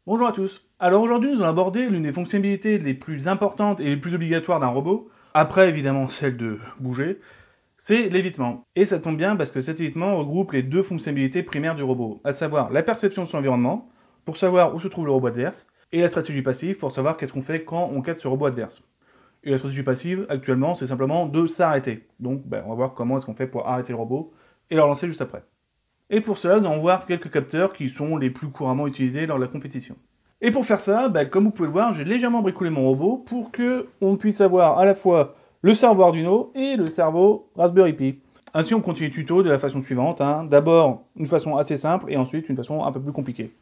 Bonjour à tous. Alors aujourd'hui, nous allons aborder l'une des fonctionnalités les plus importantes et les plus obligatoires d'un robot, après évidemment celle de bouger, c'est l'évitement. Et ça tombe bien parce que cet évitement regroupe les deux fonctionnalités primaires du robot, à savoir la perception de son environnement, pour savoir où se trouve le robot adverse, et la stratégie passive pour savoir qu'est-ce qu'on fait quand on capte ce robot adverse. Et la stratégie passive, actuellement, c'est simplement de s'arrêter. Donc on va voir comment est-ce qu'on fait pour arrêter le robot et le relancer juste après. Et pour cela, nous allons voir quelques capteurs qui sont les plus couramment utilisés lors de la compétition. Et pour faire ça, comme vous pouvez le voir, j'ai légèrement bricolé mon robot pour que on puisse avoir à la fois le cerveau Arduino et le cerveau Raspberry Pi. Ainsi, on continue le tuto de la façon suivante. D'abord, une façon assez simple et ensuite une façon un peu plus compliquée.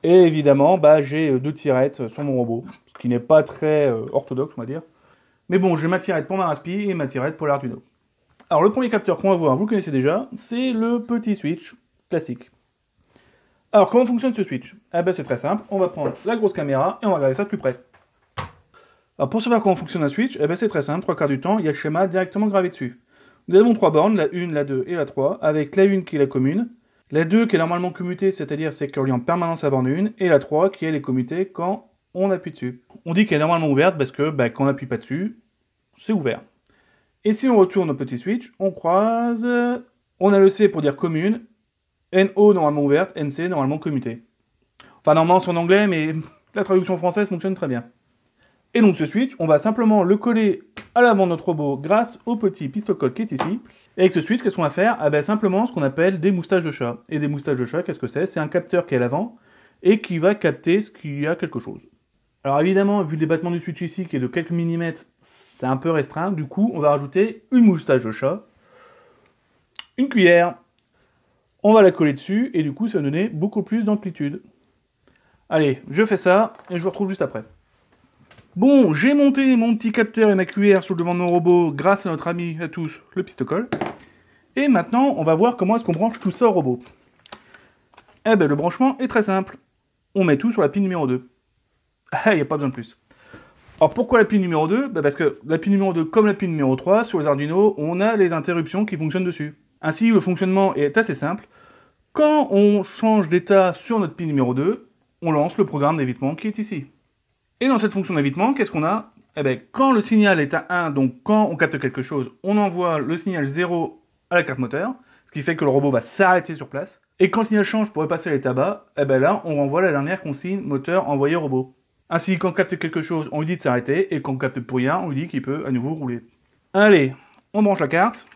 Et évidemment, j'ai deux tirettes sur mon robot, ce qui n'est pas très orthodoxe, on va dire. Mais bon, j'ai ma tirette pour ma Raspberry et ma tirette pour l'Arduino. Alors, le premier capteur qu'on va voir, vous le connaissez déjà, c'est le petit switch classique. Alors, comment fonctionne ce switch? C'est très simple, on va prendre la grosse caméra et on va regarder ça de plus près. Alors, pour savoir comment fonctionne un switch, c'est très simple, trois quarts du temps, il y a le schéma directement gravé dessus. Nous avons trois bornes, la 1, la 2 et la 3, avec la 1 qui est la commune, la 2 qui est normalement commutée, c'est-à-dire c'est qu'elle relie en permanence à la borne 1, et la 3 qui elle est commutée quand on appuie dessus. On dit qu'elle est normalement ouverte parce que quand on n'appuie pas dessus, c'est ouvert. Et si on retourne au petit switch, on croise, on a le C pour dire commune, NO normalement ouverte, NC normalement commutée. Enfin normalement c'est en anglais, mais la traduction française fonctionne très bien. Et donc ce switch, on va simplement le coller à l'avant de notre robot grâce au petit pistol qui est ici. Et avec ce switch, qu'est-ce qu'on va faire? Simplement ce qu'on appelle des moustaches de chat. Et des moustaches de chat, qu'est-ce que c'est? C'est un capteur qui est à l'avant et qui va capter ce qu'il y a quelque chose. Alors évidemment, vu le débattement du switch ici qui est de quelques millimètres, c'est un peu restreint. Du coup, on va rajouter une moustache de chat, une cuillère, on va la coller dessus et du coup ça va donner beaucoup plus d'amplitude. Allez, je fais ça et je vous retrouve juste après. Bon, j'ai monté mon petit capteur et ma cuillère sur le devant de mon robot grâce à notre ami à tous, le pistocol. Et maintenant, on va voir comment est-ce qu'on branche tout ça au robot. Le branchement est très simple. On met tout sur la pin numéro 2. Il n'y a pas besoin de plus. Alors pourquoi la pin numéro 2? Parce que la pin numéro 2, comme la pin numéro 3, sur les Arduino, on a les interruptions qui fonctionnent dessus. Ainsi, le fonctionnement est assez simple. Quand on change d'état sur notre pin numéro 2, on lance le programme d'évitement qui est ici. Et dans cette fonction d'évitement, qu'est-ce qu'on a? Quand le signal est à 1, donc quand on capte quelque chose, on envoie le signal 0 à la carte moteur, ce qui fait que le robot va s'arrêter sur place. Et quand le signal change pour repasser à l'état bas, là, on renvoie la dernière consigne moteur envoyée au robot. Ainsi, quand on capte quelque chose, on lui dit de s'arrêter, et quand on capte plus rien, on lui dit qu'il peut à nouveau rouler. Allez, on branche la carte.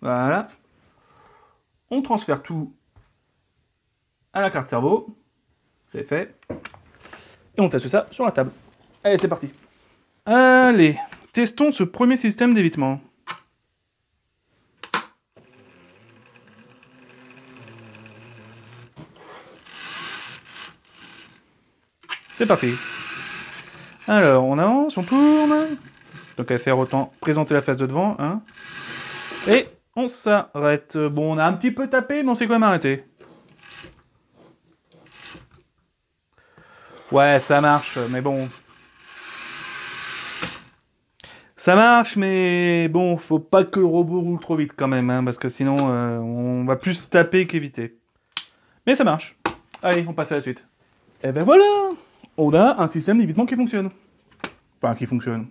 Voilà. On transfère tout à la carte cerveau. C'est fait. Et on teste ça sur la table. Allez, c'est parti. Allez, testons ce premier système d'évitement. C'est parti. Alors, on avance, on tourne. Donc à faire autant présenter la face de devant, hein. Et on s'arrête. Bon, on a un petit peu tapé, mais on s'est quand même arrêté. Ouais, ça marche, mais bon. Ça marche, mais bon, faut pas que le robot roule trop vite quand même, parce que sinon, on va plus taper qu'éviter. Mais ça marche. Allez, on passe à la suite. Et voilà, on a un système d'évitement qui fonctionne. Enfin, qui fonctionne.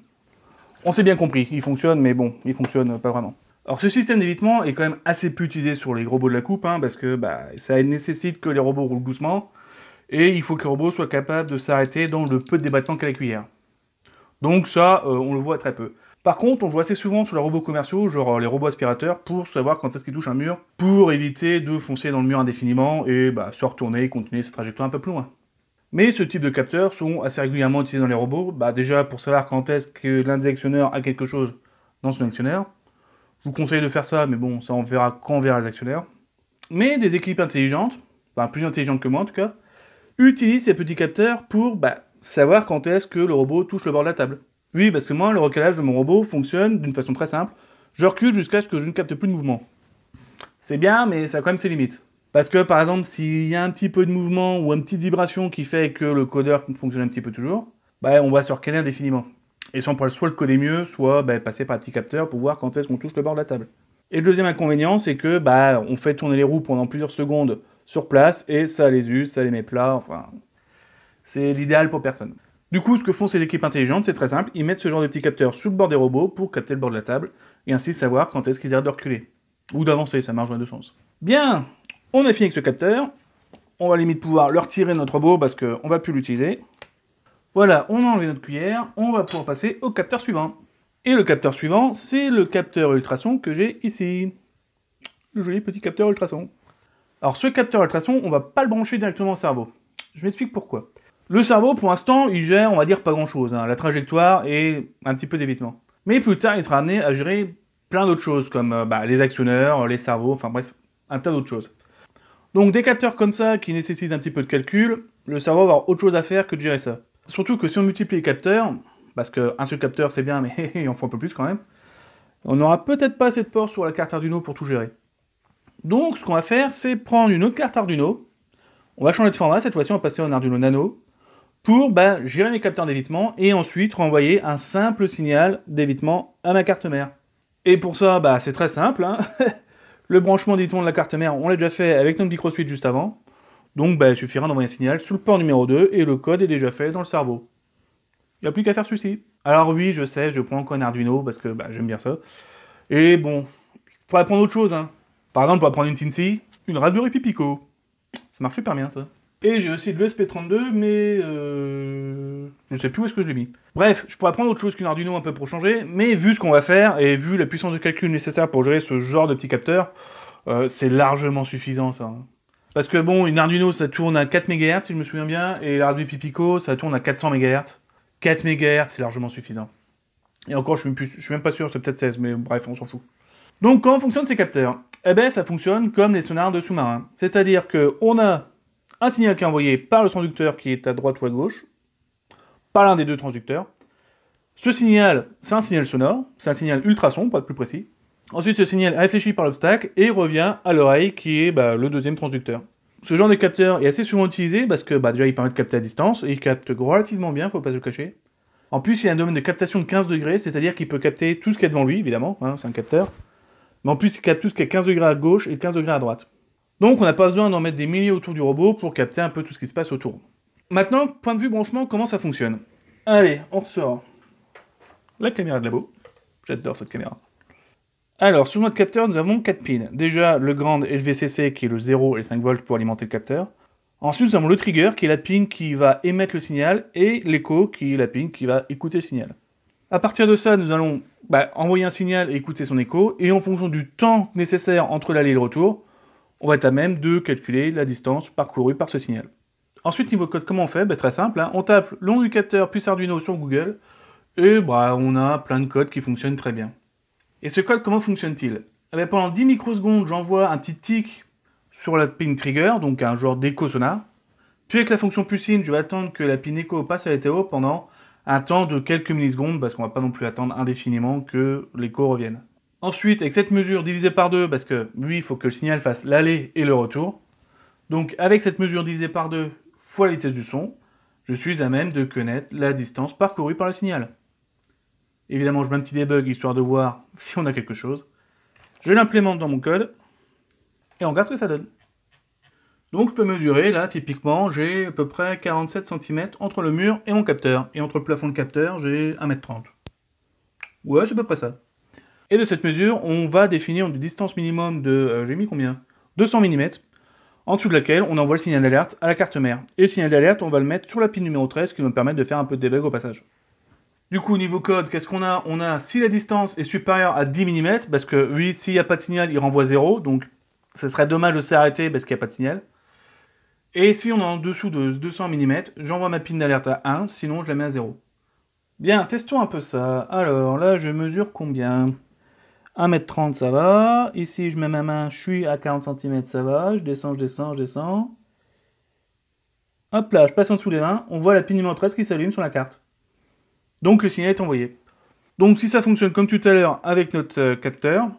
On s'est bien compris, il fonctionne, mais bon, il fonctionne pas vraiment. Alors ce système d'évitement est quand même assez peu utilisé sur les robots de la coupe, parce que ça nécessite que les robots roulent doucement, et il faut que le robot soit capable de s'arrêter dans le peu de débattement qu'a la cuillère. Donc ça, on le voit très peu. Par contre, on le voit assez souvent sur les robots commerciaux, genre les robots aspirateurs, pour savoir quand est-ce qu'ils touchent un mur, pour éviter de foncer dans le mur indéfiniment et se retourner et continuer sa trajectoire un peu plus loin. Mais ce type de capteurs sont assez régulièrement utilisés dans les robots, déjà pour savoir quand est-ce que l'un des actionneurs a quelque chose dans son actionnaire. Je vous conseille de faire ça, mais bon, ça on verra quand on verra les actionnaires. Mais des équipes intelligentes, plus intelligentes que moi en tout cas, utilisent ces petits capteurs pour savoir quand est-ce que le robot touche le bord de la table. Oui, parce que moi, le recalage de mon robot fonctionne d'une façon très simple. Je recule jusqu'à ce que je ne capte plus de mouvement. C'est bien, mais ça a quand même ses limites. Parce que, par exemple, s'il y a un petit peu de mouvement ou une petite vibration qui fait que le codeur fonctionne un petit peu toujours, on va se recaler indéfiniment. Et ça, on pourra soit le coder mieux, soit passer par un petit capteur pour voir quand est-ce qu'on touche le bord de la table. Et le deuxième inconvénient, c'est que on fait tourner les roues pendant plusieurs secondes sur place, et ça les use, ça les met plats, enfin... c'est l'idéal pour personne. Du coup, ce que font ces équipes intelligentes, c'est très simple, ils mettent ce genre de petits capteurs sous le bord des robots pour capter le bord de la table, et ainsi savoir quand est-ce qu'ils arrêtent de reculer. Ou d'avancer, ça marche dans les deux sens. Bien, on a fini avec ce capteur, on va limite pouvoir le retirer de notre robot parce qu'on va plus l'utiliser. Voilà, on a enlevé notre cuillère, on va pouvoir passer au capteur suivant. Et le capteur suivant, c'est le capteur ultrason que j'ai ici. Le joli petit capteur ultrason. Alors ce capteur ultrason, on va pas le brancher directement au cerveau. Je m'explique pourquoi. Le cerveau, pour l'instant, il gère, on va dire, pas grand-chose. La trajectoire et un petit peu d'évitement. Mais plus tard, il sera amené à gérer plein d'autres choses, comme les actionneurs, les cerveaux, enfin bref, un tas d'autres choses. Donc des capteurs comme ça, qui nécessitent un petit peu de calcul, le cerveau va avoir autre chose à faire que de gérer ça. Surtout que si on multiplie les capteurs, parce qu'un seul capteur c'est bien, mais il en faut un peu plus quand même, on n'aura peut-être pas assez de ports sur la carte Arduino pour tout gérer. Donc ce qu'on va faire, c'est prendre une autre carte Arduino, on va changer de format, cette fois-ci on va passer en Arduino Nano, pour gérer mes capteurs d'évitement et ensuite renvoyer un simple signal d'évitement à ma carte mère. Et pour ça, c'est très simple, hein. Le branchement d'évitement de la carte mère, on l'a déjà fait avec notre microswitch juste avant. Donc il suffira d'envoyer un signal sur le port numéro 2 et le code est déjà fait dans le cerveau. Il n'y a plus qu'à faire celui-ci. Alors oui, je sais, je prends encore un Arduino parce que j'aime bien ça. Et bon, je pourrais prendre autre chose. Par exemple, on pourrait prendre une Tinsy, une Raspberry Pi Pico. Ça marche super bien ça. Et j'ai aussi de l'ESP32, mais je sais plus où est-ce que je l'ai mis. Bref, je pourrais prendre autre chose qu'une Arduino un peu pour changer, mais vu ce qu'on va faire, et vu la puissance de calcul nécessaire pour gérer ce genre de petits capteurs, c'est largement suffisant ça. Parce que bon, une Arduino ça tourne à 4 MHz si je me souviens bien, et la Raspberry Pi Pico ça tourne à 400 MHz. 4 MHz c'est largement suffisant. Et encore, je suis même pas sûr, c'est peut-être 16, mais bref, on s'en fout. Donc comment fonctionnent ces capteurs? Eh ben ça fonctionne comme les sonars de sous-marins. C'est-à-dire qu'on a un signal qui est envoyé par le transducteur qui est à droite ou à gauche, par l'un des deux transducteurs. Ce signal, c'est un signal sonore, c'est un signal ultrason, pour être plus précis. Ensuite, ce signal est réfléchi par l'obstacle et revient à l'oreille qui est le deuxième transducteur. Ce genre de capteur est assez souvent utilisé parce que déjà il permet de capter à distance et il capte relativement bien, faut pas se le cacher. En plus, il y a un domaine de captation de 15 degrés, c'est-à-dire qu'il peut capter tout ce qui est devant lui, évidemment, c'est un capteur. Mais en plus, il capte tout ce qui est 15 degrés à gauche et 15 degrés à droite. Donc on n'a pas besoin d'en mettre des milliers autour du robot pour capter un peu tout ce qui se passe autour. Maintenant, point de vue branchement, comment ça fonctionne? Allez, on ressort la caméra de labo. J'adore cette caméra. Alors, sur notre capteur, nous avons 4 pins. Déjà, le grand et le VCC qui est le 0 et 5 volts pour alimenter le capteur. Ensuite, nous avons le trigger qui est la pin qui va émettre le signal et l'écho qui est la pin qui va écouter le signal. À partir de ça, nous allons envoyer un signal et écouter son écho. Et en fonction du temps nécessaire entre l'aller et le retour, on va être à même de calculer la distance parcourue par ce signal. Ensuite, niveau code, comment on fait? C'est très simple, on tape le nom du capteur plus Arduino sur Google, et on a plein de codes qui fonctionnent très bien. Et ce code, comment fonctionne-t-il? Pendant 10 microsecondes, j'envoie un petit tic sur la pin trigger, donc un genre d'écho sonar. Puis avec la fonction pulsine, je vais attendre que la pin écho passe à l'éthéo pendant un temps de quelques millisecondes, parce qu'on va pas non plus attendre indéfiniment que l'écho revienne. Ensuite, avec cette mesure divisée par 2, parce que lui, il faut que le signal fasse l'aller et le retour. Donc avec cette mesure divisée par 2 fois la vitesse du son, je suis à même de connaître la distance parcourue par le signal. Évidemment, je mets un petit debug histoire de voir si on a quelque chose. Je l'implémente dans mon code, et on regarde ce que ça donne. Donc je peux mesurer, là, typiquement, j'ai à peu près 47 cm entre le mur et mon capteur. Et entre le plafond de capteur, j'ai 1,30 m. Ouais, c'est à peu près ça. Et de cette mesure, on va définir une distance minimum de, j'ai mis combien? 200 mm, en dessous de laquelle on envoie le signal d'alerte à la carte mère. Et le signal d'alerte, on va le mettre sur la pin numéro 13, qui va me permettre de faire un peu de debug au passage. Du coup, niveau code, qu'est-ce qu'on a? On a, si la distance est supérieure à 10 mm, parce que oui, s'il n'y a pas de signal, il renvoie 0, donc ça serait dommage de s'arrêter parce qu'il n'y a pas de signal. Et si on est en dessous de 200 mm, j'envoie ma pin d'alerte à 1, sinon je la mets à 0. Bien, testons un peu ça. Alors là, je mesure combien? 1,30 m, ça va. Ici, je mets ma main, je suis à 40 cm, ça va. Je descends, je descends, je descends. Hop là, je passe en dessous des mains. On voit la pin numéro 13 qui s'allume sur la carte. Donc le signal est envoyé. Donc si ça fonctionne comme tout à l'heure avec notre capteur,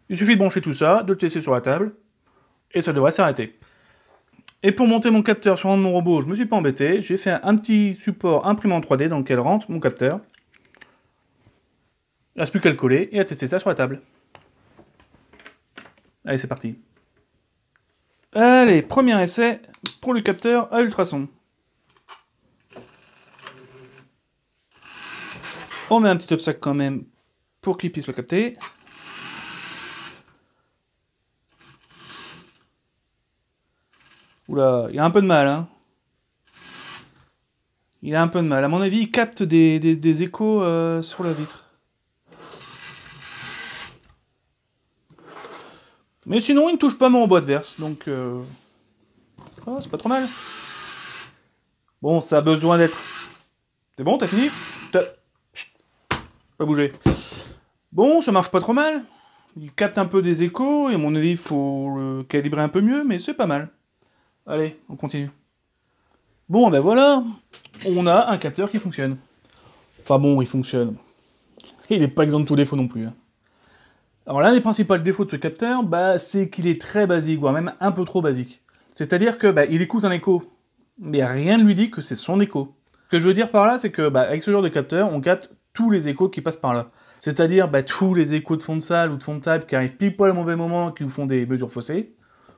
il suffit de brancher tout ça, de le tester sur la table, et ça devrait s'arrêter. Et pour monter mon capteur sur mon robot, je me suis pas embêté. J'ai fait un petit support imprimé en 3D dans lequel rentre mon capteur. Il ne reste plus qu'à le coller et à tester ça sur la table. Allez, c'est parti. Allez, premier essai pour le capteur à ultrasons. On met un petit obstacle quand même pour qu'il puisse le capter. Oula, il a un peu de mal, hein. Il a un peu de mal. À mon avis, il capte des échos sur la vitre. Mais sinon, il ne touche pas mon robot adverse, donc... Oh, c'est pas trop mal. Bon, ça a besoin d'être... C'est bon, t'as fini? Chut, pas bouger. Bon, ça marche pas trop mal. Il capte un peu des échos, et à mon avis, il faut le calibrer un peu mieux, mais c'est pas mal. Allez, on continue. Bon, ben voilà, on a un capteur qui fonctionne. Enfin bon, il fonctionne. Il n'est pas exempt de tout défaut non plus. Hein. Alors l'un des principaux défauts de ce capteur, bah, c'est qu'il est très basique, voire même un peu trop basique. C'est-à-dire que bah, il écoute un écho, mais rien ne lui dit que c'est son écho. Ce que je veux dire par là, c'est que bah, avec ce genre de capteur, on capte tous les échos qui passent par là. C'est-à-dire bah, tous les échos de fond de salle ou de fond de table qui arrivent pile poil au mauvais moment, qui nous font des mesures faussées,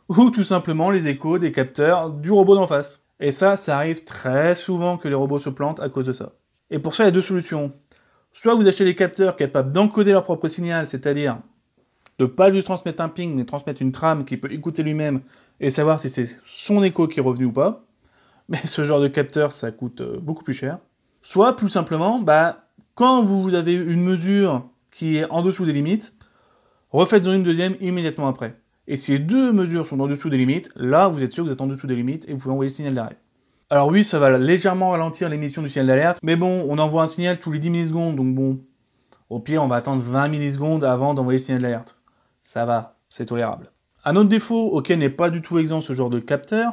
ou tout simplement les échos des capteurs du robot d'en face. Et ça arrive très souvent que les robots se plantent à cause de ça. Et pour ça, il y a deux solutions. Soit vous achetez des capteurs capables d'encoder leur propre signal, c'est-à-dire de pas juste transmettre un ping, mais transmettre une trame qui peut écouter lui-même et savoir si c'est son écho qui est revenu ou pas. Mais ce genre de capteur, ça coûte beaucoup plus cher. Soit, plus simplement, bah, quand vous avez une mesure qui est en dessous des limites, refaites-en une deuxième immédiatement après. Et si les deux mesures sont en dessous des limites, là, vous êtes sûr que vous êtes en dessous des limites et vous pouvez envoyer le signal d'arrêt. Alors oui, ça va légèrement ralentir l'émission du signal d'alerte, mais bon, on envoie un signal tous les 10 millisecondes, donc bon, au pire, on va attendre 20 millisecondes avant d'envoyer le signal d'alerte. Ça va, c'est tolérable. Un autre défaut auquel n'est pas du tout exempt ce genre de capteur,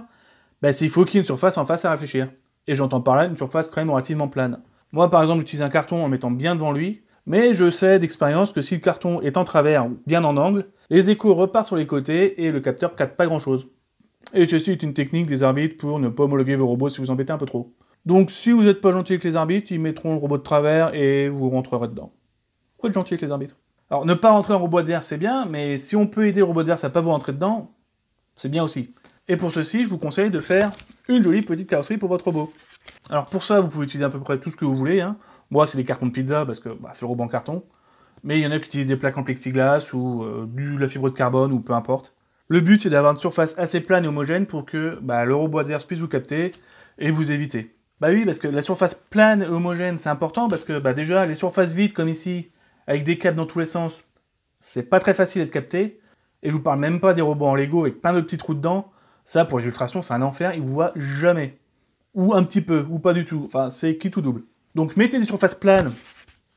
bah, c'est qu'il faut qu'il y ait une surface en face à réfléchir. Et j'entends par là une surface quand même relativement plane. Moi, par exemple, j'utilise un carton en mettant bien devant lui, mais je sais d'expérience que si le carton est en travers ou bien en angle, les échos repartent sur les côtés et le capteur capte pas grand-chose. Et ceci est une technique des arbitres pour ne pas homologuer vos robots si vous embêtez un peu trop. Donc si vous n'êtes pas gentil avec les arbitres, ils mettront le robot de travers et vous rentrerez dedans. Faut être gentil avec les arbitres. Alors ne pas rentrer en robot adverse c'est bien, mais si on peut aider le robot adverse à pas vous rentrer dedans, c'est bien aussi. Et pour ceci, je vous conseille de faire une jolie petite carrosserie pour votre robot. Alors pour ça, vous pouvez utiliser à peu près tout ce que vous voulez. Hein. Moi, c'est des cartons de pizza parce que bah, c'est le robot en carton. Mais il y en a qui utilisent des plaques en plexiglas ou de la fibre de carbone ou peu importe. Le but, c'est d'avoir une surface assez plane et homogène pour que bah, le robot adverse puisse vous capter et vous éviter. Bah oui, parce que la surface plane et homogène, c'est important parce que bah, déjà, les surfaces vides comme ici, avec des câbles dans tous les sens, c'est pas très facile d'être capté. Et je vous parle même pas des robots en Lego avec plein de petits trous dedans. Ça, pour les ultrations, c'est un enfer, ils vous voient jamais. Ou un petit peu, ou pas du tout. Enfin, c'est qui tout double. Donc mettez des surfaces planes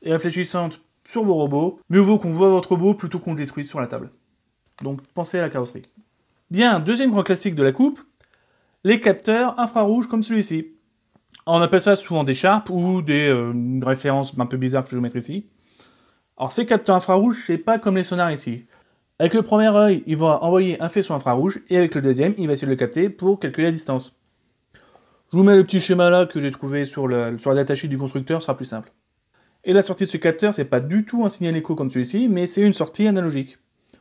et réfléchissantes sur vos robots. Mieux vaut qu'on voit votre robot plutôt qu'on le détruise sur la table. Donc pensez à la carrosserie. Bien, deuxième grand classique de la coupe, les capteurs infrarouges comme celui-ci. On appelle ça souvent des Sharp ou des références un peu bizarres que je vais vous mettre ici. Alors ces capteurs infrarouges, c'est pas comme les sonars ici. Avec le premier œil, il va envoyer un faisceau infrarouge et avec le deuxième, il va essayer de le capter pour calculer la distance. Je vous mets le petit schéma là que j'ai trouvé sur la datasheet du constructeur, ce sera plus simple. Et la sortie de ce capteur, c'est pas du tout un signal écho comme celui-ci, mais c'est une sortie analogique.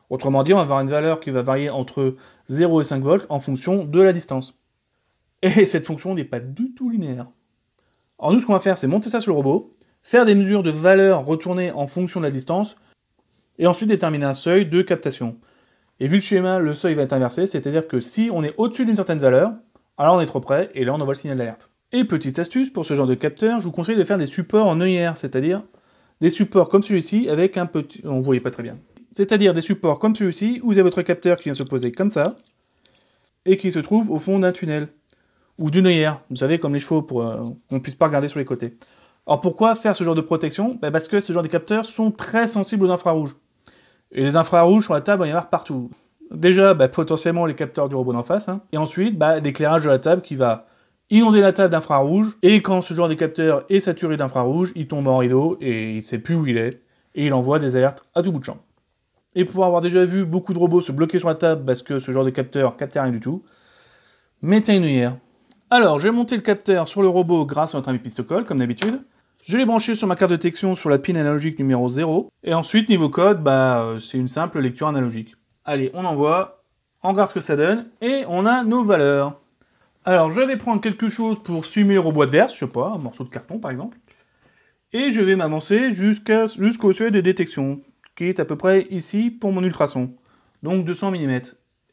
Autrement dit, on va avoir une valeur qui va varier entre 0 et 5 volts en fonction de la distance. Et cette fonction n'est pas du tout linéaire. Alors nous, ce qu'on va faire, c'est monter ça sur le robot, faire des mesures de valeurs retournées en fonction de la distance, et ensuite déterminer un seuil de captation. Et vu le schéma, le seuil va être inversé, c'est-à-dire que si on est au-dessus d'une certaine valeur, alors on est trop près, et là on envoie le signal d'alerte. Et petite astuce, pour ce genre de capteur, je vous conseille de faire des supports en œillère, c'est-à-dire des supports comme celui-ci avec un petit... On ne voyait pas très bien. C'est-à-dire des supports comme celui-ci, où vous avez votre capteur qui vient se poser comme ça, et qui se trouve au fond d'un tunnel, ou d'une œillère, vous savez, comme les chevaux, pour qu'on ne puisse pas regarder sur les côtés. Alors pourquoi faire ce genre de protection? Parce que ce genre de capteurs sont très sensibles aux infrarouges. Et les infrarouges sur la table, il va y en avoir partout. Déjà, potentiellement les capteurs du robot d'en face, hein. Et ensuite, l'éclairage de la table qui va inonder la table d'infrarouge, et quand ce genre de capteur est saturé d'infrarouge, il tombe en rideau, et il ne sait plus où il est, et il envoie des alertes à tout bout de champ. Et pour avoir déjà vu beaucoup de robots se bloquer sur la table parce que ce genre de capteur captait rien du tout, mettez une œillère. Alors, j'ai monté le capteur sur le robot grâce à notre ami pistocol, comme d'habitude. Je l'ai branché sur ma carte de détection sur la pin analogique numéro 0. Et ensuite, niveau code, c'est une simple lecture analogique. Allez, on envoie, on regarde ce que ça donne, et on a nos valeurs. Alors, je vais prendre quelque chose pour simuler le robot adverse, je sais pas, un morceau de carton par exemple. Et je vais m'avancer jusqu'au seuil de détection, qui est à peu près ici pour mon ultrason. Donc 200 mm.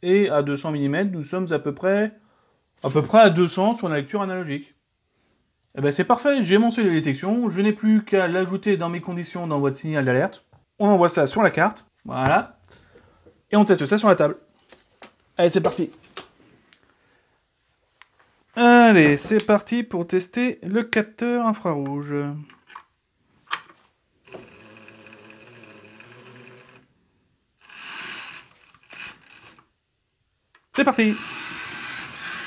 Et à 200 mm, nous sommes à peu près à 200 sur la lecture analogique. Et ben c'est parfait, j'ai mon seuil de détection, je n'ai plus qu'à l'ajouter dans mes conditions d'envoi de signal d'alerte. On envoie ça sur la carte, voilà. Et on teste ça sur la table. Allez, c'est parti. Allez, c'est parti pour tester le capteur infrarouge. C'est parti.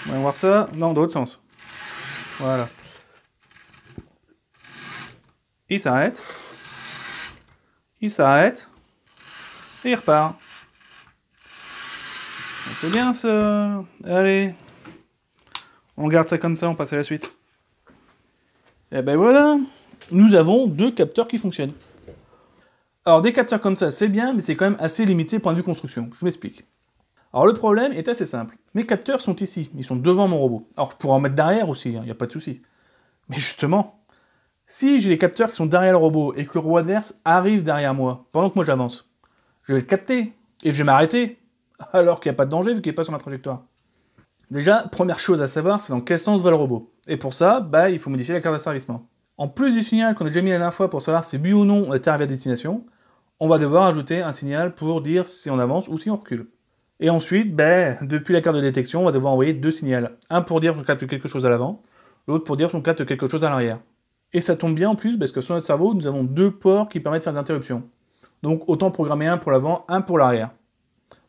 On va voir ça. Non, dans l'autre sens. Voilà. Il s'arrête. Il s'arrête. Et il repart. C'est bien ça. Allez. On garde ça comme ça, on passe à la suite. Et ben voilà. Nous avons 2 capteurs qui fonctionnent. Alors des capteurs comme ça, c'est bien, mais c'est quand même assez limité point de vue construction. Je m'explique. Alors le problème est assez simple. Mes capteurs sont ici, ils sont devant mon robot. Alors je pourrais en mettre derrière aussi, il n'y a pas de souci. Mais justement, si j'ai les capteurs qui sont derrière le robot et que le robot adverse arrive derrière moi, pendant que moi j'avance, je vais le capter et je vais m'arrêter, alors qu'il n'y a pas de danger vu qu'il n'est pas sur ma trajectoire. Déjà, première chose à savoir, c'est dans quel sens va le robot. Et pour ça, il faut modifier la carte d'asservissement. En plus du signal qu'on a déjà mis la dernière fois pour savoir si oui ou non on est arrivé à destination, on va devoir ajouter un signal pour dire si on avance ou si on recule. Et ensuite, depuis la carte de détection, on va devoir envoyer 2 signaux. Un pour dire qu'on capte quelque chose à l'avant, l'autre pour dire qu'on capte quelque chose à l'arrière. Et ça tombe bien en plus, parce que sur notre cerveau, nous avons 2 ports qui permettent de faire des interruptions. Donc autant programmer un pour l'avant, un pour l'arrière.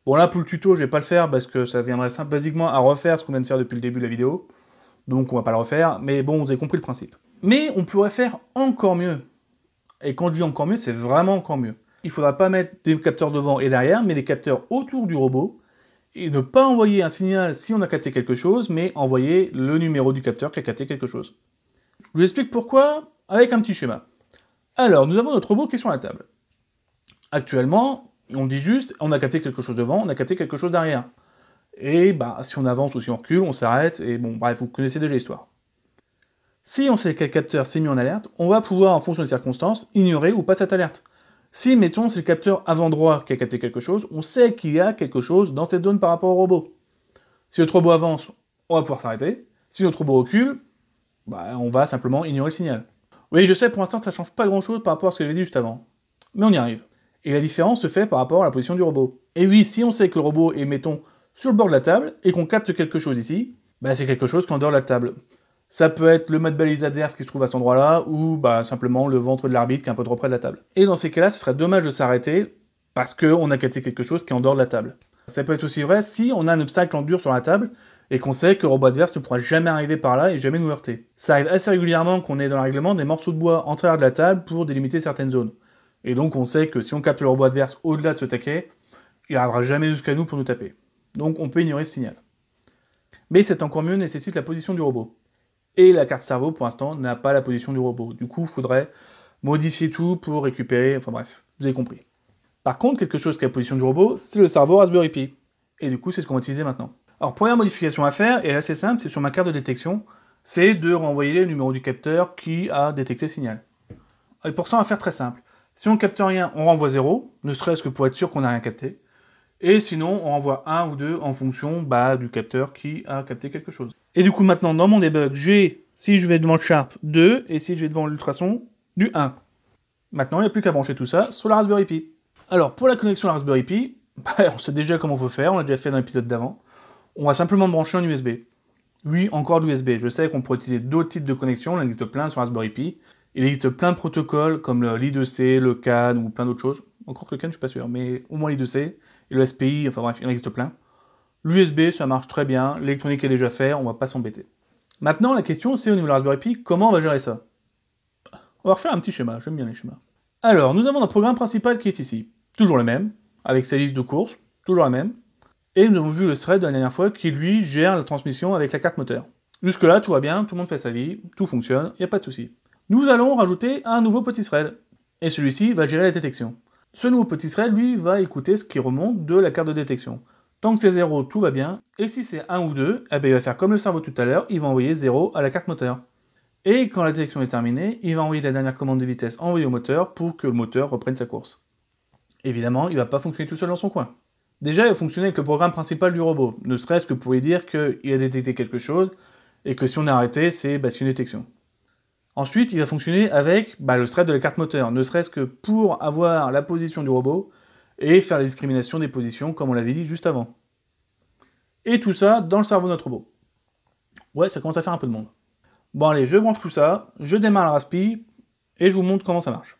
Bon là, pour le tuto, je vais pas le faire, parce que ça viendrait basiquement à refaire ce qu'on vient de faire depuis le début de la vidéo. Donc on va pas le refaire, mais bon, vous avez compris le principe. Mais on pourrait faire encore mieux. Et quand je dis encore mieux, c'est vraiment encore mieux. Il ne faudra pas mettre des capteurs devant et derrière, mais des capteurs autour du robot, et ne pas envoyer un signal si on a capté quelque chose, mais envoyer le numéro du capteur qui a capté quelque chose. Je vous explique pourquoi avec un petit schéma. Alors, nous avons notre robot qui est sur la table. Actuellement, on dit juste, on a capté quelque chose devant, on a capté quelque chose derrière. Et si on avance ou si on recule, on s'arrête, et bon, bref, vous connaissez déjà l'histoire. Si on sait quel capteur s'est mis en alerte, on va pouvoir, en fonction des circonstances, ignorer ou pas cette alerte. Si, mettons, c'est le capteur avant droit qui a capté quelque chose, on sait qu'il y a quelque chose dans cette zone par rapport au robot. Si notre robot avance, on va pouvoir s'arrêter. Si notre robot recule, on va simplement ignorer le signal. Oui, je sais, pour l'instant, ça change pas grand-chose par rapport à ce que j'avais dit juste avant. Mais on y arrive. Et la différence se fait par rapport à la position du robot. Et oui, si on sait que le robot est, mettons, sur le bord de la table, et qu'on capte quelque chose ici, c'est quelque chose qui est en dehors de la table. Ça peut être le mât de balise adverse qui se trouve à cet endroit-là, ou simplement le ventre de l'arbitre qui est un peu trop près de la table. Et dans ces cas-là, ce serait dommage de s'arrêter, parce qu'on a capté quelque chose qui est en dehors de la table. Ça peut être aussi vrai si on a un obstacle en dur sur la table, et qu'on sait que le robot adverse ne pourra jamais arriver par là et jamais nous heurter. Ça arrive assez régulièrement qu'on ait dans le règlement des morceaux de bois en travers de la table pour délimiter certaines zones. Et donc on sait que si on capte le robot adverse au-delà de ce taquet, il n'arrivera jamais jusqu'à nous pour nous taper. Donc on peut ignorer ce signal. Mais c'est encore mieux, nécessite la position du robot. Et la carte cerveau, pour l'instant, n'a pas la position du robot. Du coup, il faudrait modifier tout pour récupérer... Enfin bref, vous avez compris. Par contre, quelque chose qui a la position du robot, c'est le cerveau Raspberry Pi. Et du coup, c'est ce qu'on va utiliser maintenant. Alors, première modification à faire, et assez simple, c'est sur ma carte de détection, c'est de renvoyer le numéro du capteur qui a détecté le signal. Et pour ça, on va faire très simple. Si on ne capte rien, on renvoie 0, ne serait-ce que pour être sûr qu'on n'a rien capté. Et sinon, on renvoie 1 ou 2 en fonction du capteur qui a capté quelque chose. Et du coup, maintenant, dans mon debug, j'ai, si je vais devant le Sharp, 2, et si je vais devant l'ultrason, du 1. Maintenant, il n'y a plus qu'à brancher tout ça sur la Raspberry Pi. Alors, pour la connexion à la Raspberry Pi, on sait déjà comment il faut faire, on l'a déjà fait dans l'épisode d'avant. On va simplement brancher un USB. Oui, encore de l'USB. Je sais qu'on pourrait utiliser d'autres types de connexions, il en existe plein sur Raspberry Pi. Il existe plein de protocoles comme l'I2C, le CAN ou plein d'autres choses. Encore que le CAN, je suis pas sûr, mais au moins l'I2C et le SPI, enfin bref, il en existe plein. L'USB, ça marche très bien, l'électronique est déjà fait, on va pas s'embêter. Maintenant, la question, c'est au niveau de la Raspberry Pi, comment on va gérer ça? On va refaire un petit schéma, j'aime bien les schémas. Alors, nous avons notre programme principal qui est ici. Toujours le même, avec sa liste de courses, toujours la même. Et nous avons vu le thread de la dernière fois qui, lui, gère la transmission avec la carte moteur. Jusque-là, tout va bien, tout le monde fait sa vie, tout fonctionne, il n'y a pas de souci. Nous allons rajouter un nouveau petit thread. Et celui-ci va gérer la détection. Ce nouveau petit thread, lui, va écouter ce qui remonte de la carte de détection. Tant que c'est 0, tout va bien. Et si c'est 1 ou 2, il va faire comme le cerveau tout à l'heure, il va envoyer 0 à la carte moteur. Et quand la détection est terminée, il va envoyer la dernière commande de vitesse envoyée au moteur pour que le moteur reprenne sa course. Évidemment, il ne va pas fonctionner tout seul dans son coin. Déjà, il va fonctionner avec le programme principal du robot, ne serait-ce que pour lui dire qu'il a détecté quelque chose, et que si on a arrêté, c'est une détection. Ensuite, il va fonctionner avec le thread de la carte moteur, ne serait-ce que pour avoir la position du robot, et faire la discrimination des positions, comme on l'avait dit juste avant. Et tout ça dans le cerveau de notre robot. Ouais, ça commence à faire un peu de monde. Bon allez, je branche tout ça, je démarre la raspi, et je vous montre comment ça marche.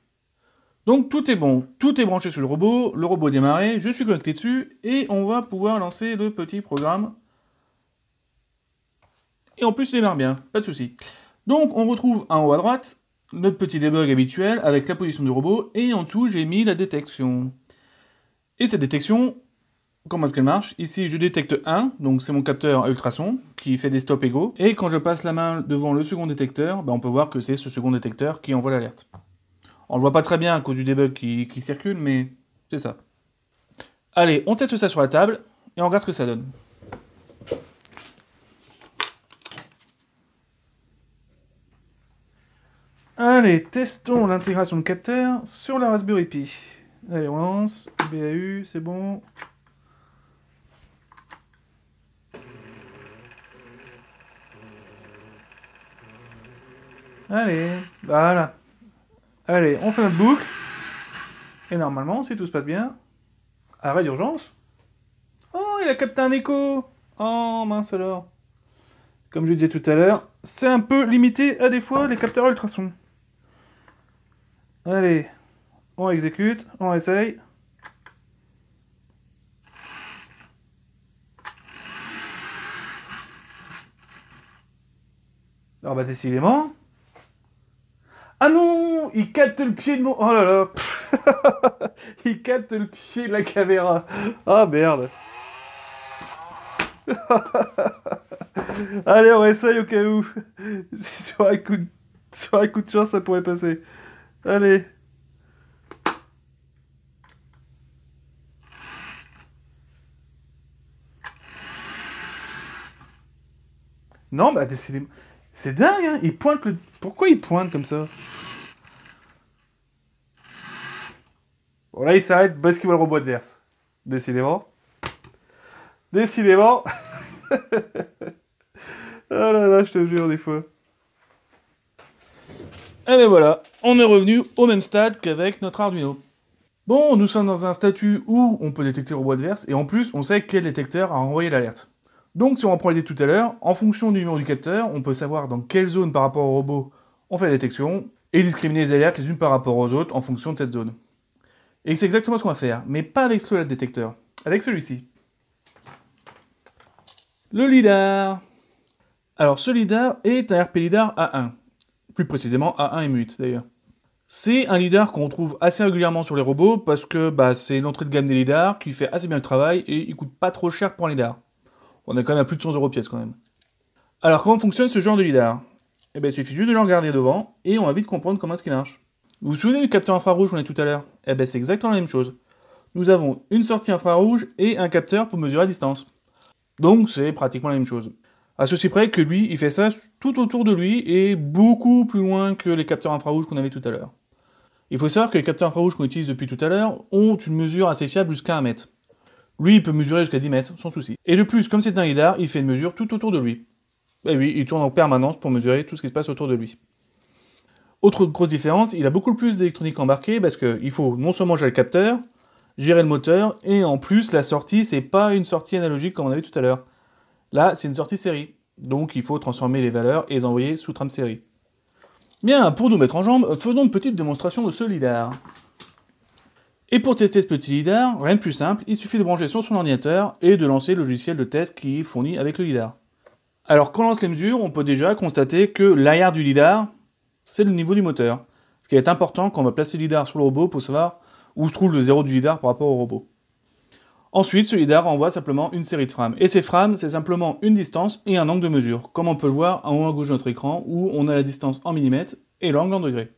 Donc tout est bon, tout est branché sur le robot est démarré, je suis connecté dessus, et on va pouvoir lancer le petit programme. Et en plus il démarre bien, pas de souci. Donc on retrouve en haut à droite, notre petit debug habituel, avec la position du robot, et en dessous j'ai mis la détection. Et cette détection, comment est-ce qu'elle marche? Ici, je détecte 1, donc c'est mon capteur à ultrasons, qui fait des stops égaux. Et quand je passe la main devant le second détecteur, on peut voir que c'est ce second détecteur qui envoie l'alerte. On le voit pas très bien à cause du debug qui circule, mais c'est ça. Allez, on teste ça sur la table, et on regarde ce que ça donne. Allez, testons l'intégration de capteur sur la Raspberry Pi. Allez, on lance, BAU, c'est bon. Allez, voilà. Allez, on fait notre boucle. Et normalement, si tout se passe bien, arrêt d'urgence. Oh, il a capté un écho. Oh, mince alors. Comme je disais tout à l'heure, c'est un peu limité à des fois les capteurs ultrasons. Allez, on exécute, on essaye. Alors décidément. Ah non, il capte le pied de mon... Oh là là. Il capte le pied de la caméra. Ah merde. Allez, on essaye au cas où. Sur un coup de chance, ça pourrait passer. Allez. Non, décidément. C'est dingue, hein. Il pointe le... Pourquoi il pointe comme ça? Bon, là, il s'arrête parce qu'il voit le robot adverse. Décidément. Décidément. Ah là là, je te jure, des fois. Et ben voilà, on est revenu au même stade qu'avec notre Arduino. Bon, nous sommes dans un statut où on peut détecter le robot adverse, et en plus, on sait quel détecteur a envoyé l'alerte. Donc, si on reprend l'idée tout à l'heure, en fonction du numéro du capteur, on peut savoir dans quelle zone par rapport au robot on fait la détection, et discriminer les alertes les unes par rapport aux autres en fonction de cette zone. Et c'est exactement ce qu'on va faire, mais pas avec ce détecteur, avec celui-ci. Le LiDAR. Alors, ce LiDAR est un RP LiDAR A1. Plus précisément A1 M8 d'ailleurs. C'est un lidar qu'on trouve assez régulièrement sur les robots parce que c'est l'entrée de gamme des lidars qui fait assez bien le travail et il coûte pas trop cher pour un lidar. On est quand même à plus de 100 € pièce quand même. Alors comment fonctionne ce genre de lidar? Eh bien il suffit juste de le regarder devant et on va vite comprendre comment est-ce qu'il marche. Vous vous souvenez du capteur infrarouge qu'on a tout à l'heure? Eh bien c'est exactement la même chose. Nous avons une sortie infrarouge et un capteur pour mesurer la distance. Donc c'est pratiquement la même chose. À ceci près que lui, il fait ça tout autour de lui et beaucoup plus loin que les capteurs infrarouges qu'on avait tout à l'heure. Il faut savoir que les capteurs infrarouges qu'on utilise depuis tout à l'heure ont une mesure assez fiable jusqu'à 1 mètre. Lui, il peut mesurer jusqu'à 10 mètres, sans souci. Et de plus, comme c'est un lidar, il fait une mesure tout autour de lui. Et oui, il tourne en permanence pour mesurer tout ce qui se passe autour de lui. Autre grosse différence, il a beaucoup plus d'électronique embarquée parce qu'il faut non seulement gérer le capteur, gérer le moteur, et en plus, la sortie, c'est pas une sortie analogique comme on avait tout à l'heure. Là, c'est une sortie série, donc il faut transformer les valeurs et les envoyer sous trame série. Bien, pour nous mettre en jambe, faisons une petite démonstration de ce lidar. Et pour tester ce petit lidar, rien de plus simple, il suffit de brancher sur son ordinateur et de lancer le logiciel de test qui est fourni avec le lidar. Alors quand on lance les mesures, on peut déjà constater que l'arrière du lidar, c'est le niveau du moteur. Ce qui est important quand on va placer le lidar sur le robot pour savoir où se trouve le zéro du lidar par rapport au robot. Ensuite, ce lidar envoie simplement une série de frames. Et ces frames, c'est simplement une distance et un angle de mesure, comme on peut le voir en haut à gauche de notre écran, où on a la distance en millimètres et l'angle en degrés.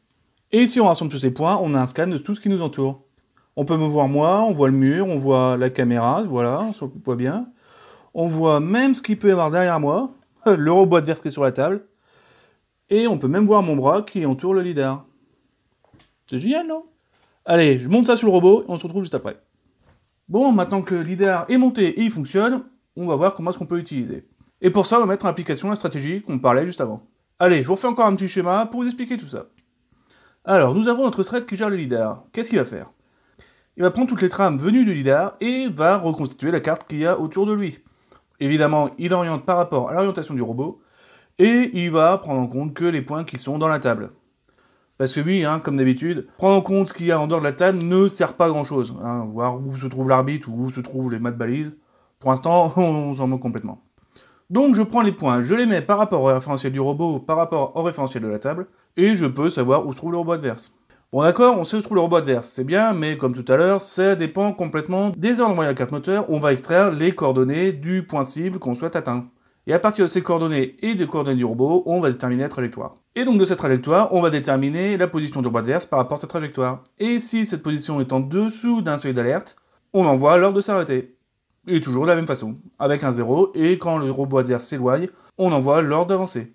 Et si on rassemble tous ces points, on a un scan de tout ce qui nous entoure. On peut me voir moi, on voit le mur, on voit la caméra, voilà, on voit bien. On voit même ce qu'il peut y avoir derrière moi, le robot adverse qui est sur la table. Et on peut même voir mon bras qui entoure le lidar. C'est génial, non? Allez, je monte ça sur le robot et on se retrouve juste après. Bon, maintenant que le lidar est monté et il fonctionne, on va voir comment est-ce qu'on peut l'utiliser. Et pour ça, on va mettre en application la stratégie qu'on parlait juste avant. Allez, je vous refais encore un petit schéma pour vous expliquer tout ça. Alors, nous avons notre thread qui gère le lidar. Qu'est-ce qu'il va faire? Il va prendre toutes les trames venues du lidar et va reconstituer la carte qu'il y a autour de lui. Évidemment, il oriente par rapport à l'orientation du robot, et il va prendre en compte que les points qui sont dans la table. Parce que oui, comme d'habitude, prendre en compte ce qu'il y a en dehors de la table ne sert pas à grand chose. Voir où se trouve l'arbitre ou où se trouvent les mat balises, pour l'instant, on s'en moque complètement. Donc je prends les points, je les mets par rapport au référentiel du robot ou par rapport au référentiel de la table, et je peux savoir où se trouve le robot adverse. Bon d'accord, on sait où se trouve le robot adverse, c'est bien, mais comme tout à l'heure, ça dépend complètement des ordres envoyés à la carte moteur, on va extraire les coordonnées du point cible qu'on souhaite atteindre. Et à partir de ces coordonnées et des coordonnées du robot, on va déterminer la trajectoire. Et donc de cette trajectoire, on va déterminer la position du robot adverse par rapport à cette trajectoire. Et si cette position est en dessous d'un seuil d'alerte, on envoie l'ordre de s'arrêter. Et toujours de la même façon, avec un 0, et quand le robot adverse s'éloigne, on envoie l'ordre d'avancer.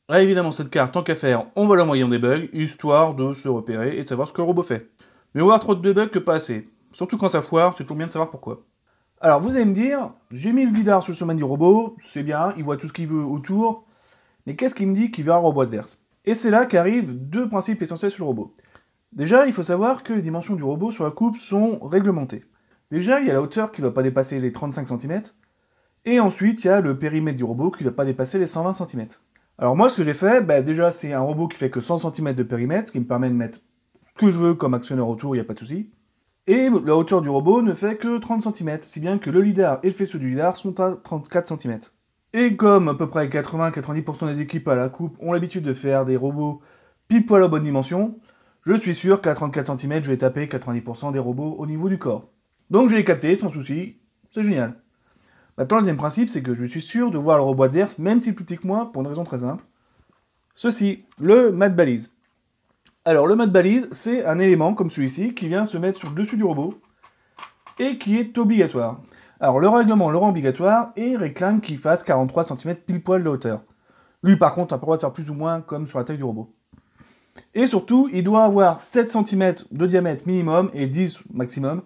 Là évidemment cette carte, tant qu'à faire, on va l'envoyer en debug, histoire de se repérer et de savoir ce que le robot fait. Mais on va avoir trop de debug que pas assez. Surtout quand ça foire, c'est toujours bien de savoir pourquoi. Alors vous allez me dire, j'ai mis le lidar sur le sommet du robot, c'est bien, il voit tout ce qu'il veut autour, mais qu'est-ce qui me dit qu'il verra un robot adverse? Et c'est là qu'arrivent deux principes essentiels sur le robot. Déjà, il faut savoir que les dimensions du robot sur la coupe sont réglementées. Déjà, il y a la hauteur qui ne doit pas dépasser les 35 cm, et ensuite il y a le périmètre du robot qui ne doit pas dépasser les 120 cm. Alors moi, ce que j'ai fait, déjà c'est un robot qui fait que 100 cm de périmètre, qui me permet de mettre ce que je veux comme actionneur autour, il n'y a pas de souci. Et la hauteur du robot ne fait que 30 cm, si bien que le lidar et le faisceau du lidar sont à 34 cm. Et comme à peu près 80-90% des équipes à la coupe ont l'habitude de faire des robots pile poil à bonne dimension, je suis sûr qu'à 34 cm, je vais taper 90% des robots au niveau du corps. Donc je l'ai capté sans souci, c'est génial. Maintenant, le deuxième principe, c'est que je suis sûr de voir le robot adverse, même s'il est plus petit que moi, pour une raison très simple. Ceci, le mat balise. Alors, le mat balise, c'est un élément comme celui-ci qui vient se mettre sur le dessus du robot et qui est obligatoire. Alors, le règlement le rend obligatoire et réclame qu'il fasse 43 cm pile poil de hauteur. Lui, par contre, n'a pas le droit de faire plus ou moins comme sur la taille du robot. Et surtout, il doit avoir 7 cm de diamètre minimum et 10 maximum,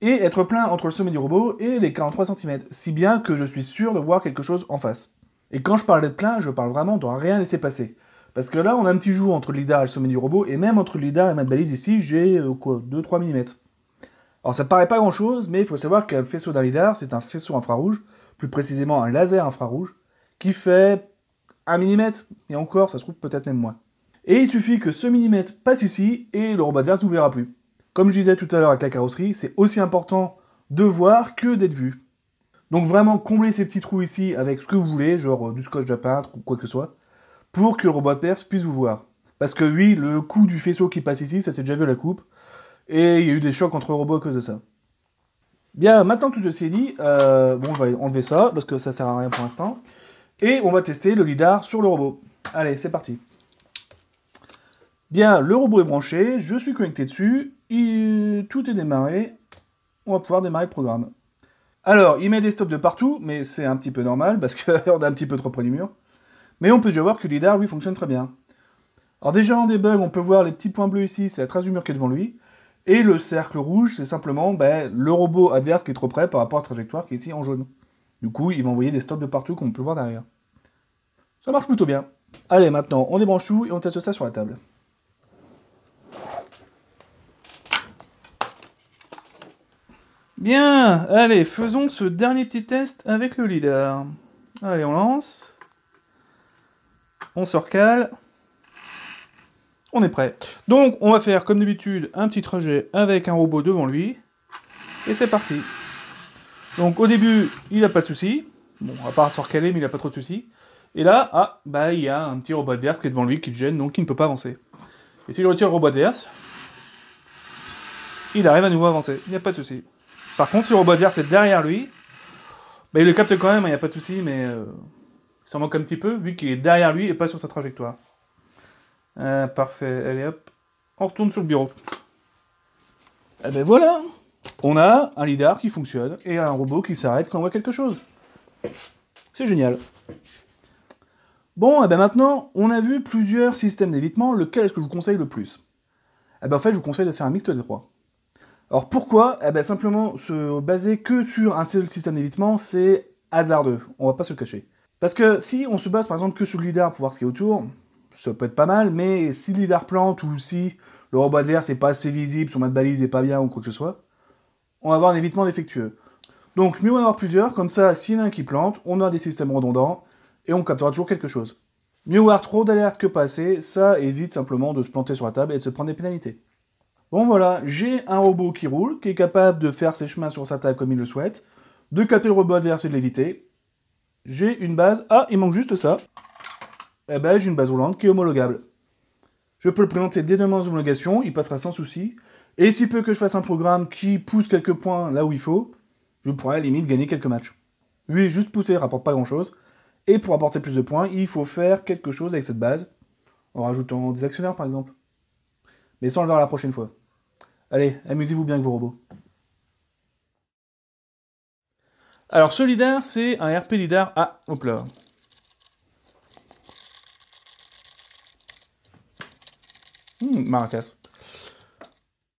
et être plein entre le sommet du robot et les 43 cm, si bien que je suis sûr de voir quelque chose en face. Et quand je parle d'être plein, je parle vraiment de rien laisser passer. Parce que là, on a un petit jour entre le lidar et le sommet du robot, et même entre le lidar et le mat balise ici, j'ai 2-3 mm. Alors ça paraît pas grand chose, mais il faut savoir qu'un faisceau d'un lidar, c'est un faisceau infrarouge, plus précisément un laser infrarouge, qui fait 1 mm, et encore, ça se trouve peut-être même moins. Et il suffit que ce millimètre passe ici, et le robot adverse ne vous verra plus. Comme je disais tout à l'heure avec la carrosserie, c'est aussi important de voir que d'être vu. Donc vraiment, comblez ces petits trous ici avec ce que vous voulez, genre du scotch à peindre ou quoi que ce soit, pour que le robot adverse puisse vous voir. Parce que oui, le coup du faisceau qui passe ici, ça s'est déjà vu à la coupe, et il y a eu des chocs entre robots à cause de ça. Bien, maintenant tout ceci est dit, on va enlever ça, parce que ça sert à rien pour l'instant, et on va tester le lidar sur le robot. Allez, c'est parti. Bien, le robot est branché, je suis connecté dessus, tout est démarré, on va pouvoir démarrer le programme. Alors, il met des stops de partout, mais c'est un petit peu normal, parce qu'on a un petit peu trop près du mur. Mais on peut déjà voir que le lidar, lui, fonctionne très bien. Alors déjà, en debug, on peut voir les petits points bleus ici, c'est la trace du mur qui est devant lui, et le cercle rouge, c'est simplement le robot adverse qui est trop près par rapport à la trajectoire qui est ici en jaune. Du coup, il va envoyer des stops de partout, comme on peut voir derrière. Ça marche plutôt bien. Allez, maintenant, on débranche tout et on teste ça sur la table. Bien, allez, faisons ce dernier petit test avec le lidar. Allez, on lance. On se recale. On est prêt. Donc, on va faire, comme d'habitude, un petit trajet avec un robot devant lui. Et c'est parti. Donc, au début, il n'a pas de soucis. Bon, à part se recaler, mais il n'a pas trop de soucis. Et là, il y a un petit robot adverse qui est devant lui, qui le gêne, donc il ne peut pas avancer. Et si je retire le robot adverse, il arrive à nouveau à avancer. Il n'y a pas de soucis. Par contre, si le robot adverse est derrière lui, il le capte quand même, il n'y a pas de souci, mais il s'en manque un petit peu, vu qu'il est derrière lui et pas sur sa trajectoire. Parfait, allez hop, on retourne sur le bureau. Et ben voilà, on a un lidar qui fonctionne et un robot qui s'arrête quand on voit quelque chose. C'est génial. Bon, et ben maintenant, on a vu plusieurs systèmes d'évitement, lequel est-ce que je vous conseille le plus? Eh ben en fait, je vous conseille de faire un mixte des trois. Alors pourquoi? Eh ben simplement, se baser que sur un seul système d'évitement, c'est hasardeux, on va pas se le cacher. Parce que si on se base par exemple que sur le lidar pour voir ce qu'il y a autour, ça peut être pas mal, mais si le lidar plante ou si le robot adverse n'est pas assez visible, son map de balise n'est pas bien ou quoi que ce soit, on va avoir un évitement défectueux. Donc mieux en avoir plusieurs, comme ça, s'il y en a un qui plante, on a des systèmes redondants, et on captera toujours quelque chose. Mieux avoir trop d'alertes que pas assez, ça évite simplement de se planter sur la table et de se prendre des pénalités. Bon voilà, j'ai un robot qui roule, qui est capable de faire ses chemins sur sa table comme il le souhaite, de capter le robot adverse et de l'éviter. J'ai une base... Ah, il manque juste ça. Eh ben, j'ai une base roulante qui est homologable. Je peux le présenter dès demain aux homologations, il passera sans souci. Et s'il peut que je fasse un programme qui pousse quelques points là où il faut, je pourrais à la limite gagner quelques matchs. Oui, juste pousser rapporte pas grand chose. Et pour apporter plus de points, il faut faire quelque chose avec cette base, en rajoutant des actionnaires par exemple. Mais ça on le verra la prochaine fois. Allez, amusez-vous bien avec vos robots. Alors ce lidar, c'est un RP lidar... Ah, hop là. Maracas.